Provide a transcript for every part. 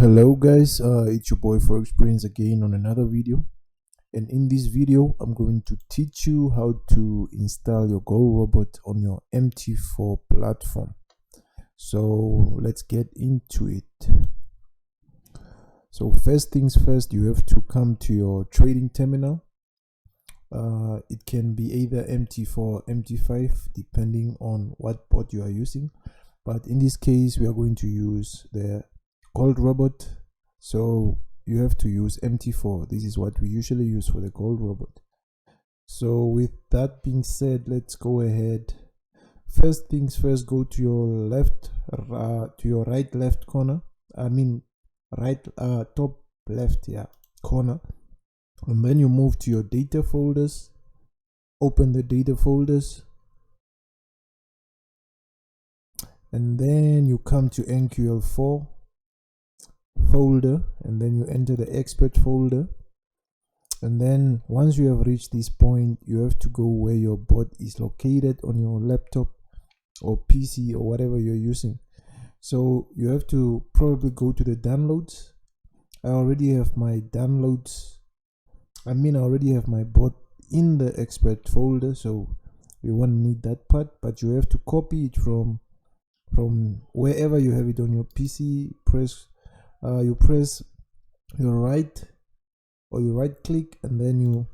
Hello guys, it's your boy For Experience again on another video, and in this video I'm going to teach you how to install your Go Robot on your MT4 platform. So let's get into it. So first things first, you have to come to your trading terminal. It can be either MT4 or MT5 depending on what bot you are using, but in this case we are going to use the Gold Robot, so you have to use MT4. This is what we usually use for the Gold Robot. So with that being said, let's go ahead. First things first, go to your left, to your right left corner. I mean right top left, yeah, corner, and then you move to your data folders. Open the data folders, and then you come to NQL4 folder, and then you enter the expert folder, and then once you have reached this point, you have to go where your bot is located on your laptop or PC or whatever you're using. So you have to probably go to the downloads. I already have my downloads, I already have my bot in the expert folder, so you won't need that part, but you have to copy it from wherever you have it on your PC. You press your right click, and then you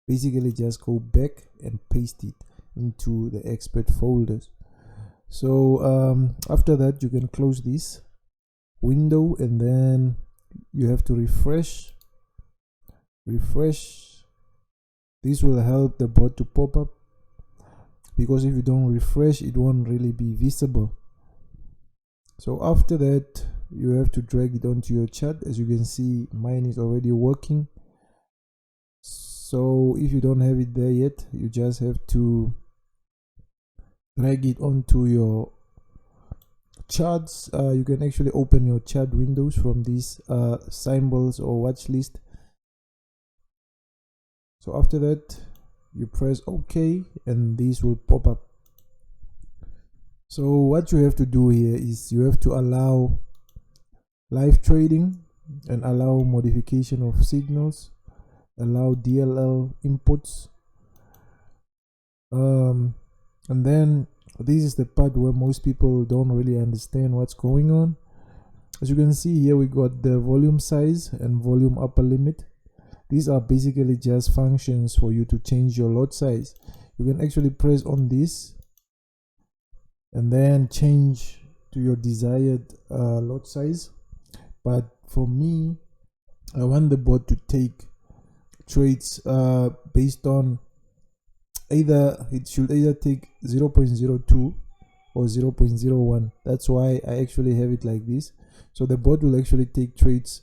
basically just go back and paste it into the expert folders. So after that, you can close this window, and then you have to refresh. This will help the bot to pop up, because if you don't refresh, it won't really be visible. So after that, you have to drag it onto your chat. As you can see, mine is already working. So if you don't have it there yet, you just have to drag it onto your charts. You can actually open your chat windows from these symbols or watch list. So after that, you press OK, and this will pop up. So what you have to do here is you have to allow live trading and allow modification of signals, allow DLL inputs, and then this is the part where most people don't really understand what's going on. As you can see here, we got the volume size and volume upper limit. These are basically just functions for you to change your lot size. You can actually press on this and then change to your desired lot size. But for me, I want the bot to take trades based on it should either take 0.02 or 0.01. That's why I actually have it like this. So the bot will actually take trades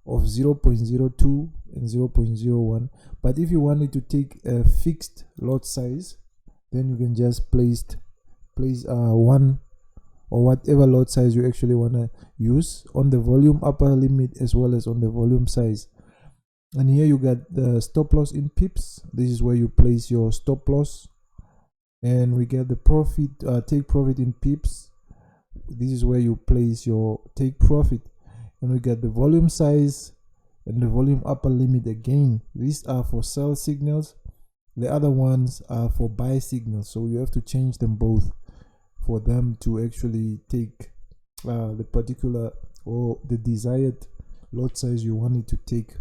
of 0.02 and 0.01. But if you want it to take a fixed lot size, then you can just place one or whatever lot size you actually want to use on the volume upper limit as well as on the volume size. And here you got the stop loss in pips. This is where you place your stop loss, and we get the profit, take profit in pips. This is where you place your take profit, and we get the volume size and the volume upper limit again. These are for sell signals, the other ones are for buy signals, so you have to change them both for them to actually take the particular or the desired lot size you want it to take.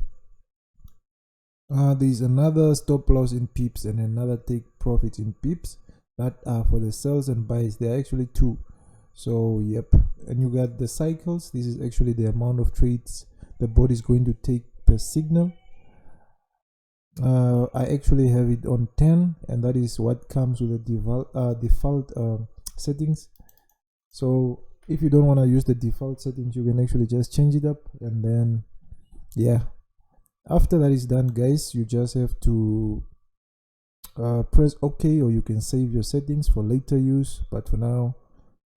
There's another stop loss in pips and another take profit in pips that are for the sells and buys. There are actually two. So yep, and you got the cycles. This is actually the amount of trades the bot is going to take per signal. I actually have it on 10, and that is what comes with the default settings. So if you don't want to use the default settings, you can actually just change it up, and then yeah, after that is done, guys, you just have to press OK, or you can save your settings for later use, but for now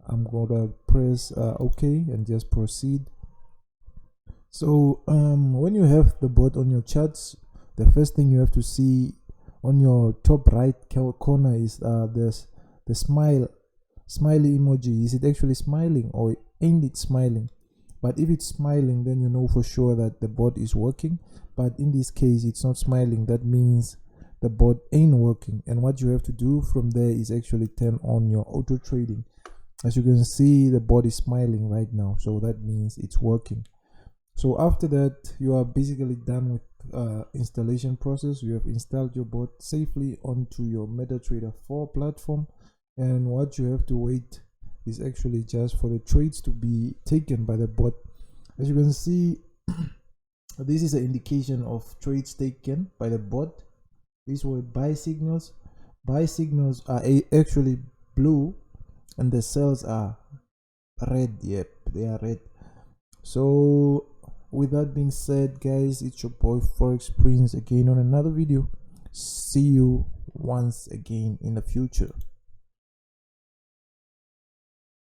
I'm gonna press OK and just proceed. So when you have the bot on your charts, the first thing you have to see on your top right corner is the smiley emoji. Is it actually smiling or ain't it smiling? But if it's smiling, then you know for sure that the bot is working. But in this case, it's not smiling. That means the bot ain't working. And what you have to do from there is actually turn on your auto trading. As you can see, the bot is smiling right now, so that means it's working. So after that, you are basically done with installation process. You have installed your bot safely onto your MetaTrader 4 platform, and what you have to wait is actually just for the trades to be taken by the bot. As you can see, this is an indication of trades taken by the bot. These were buy signals. Buy signals are actually blue and the cells are red. Yep, they are red. So with that being said, guys, it's your boy Forex Prince again on another video. See you once again in the future.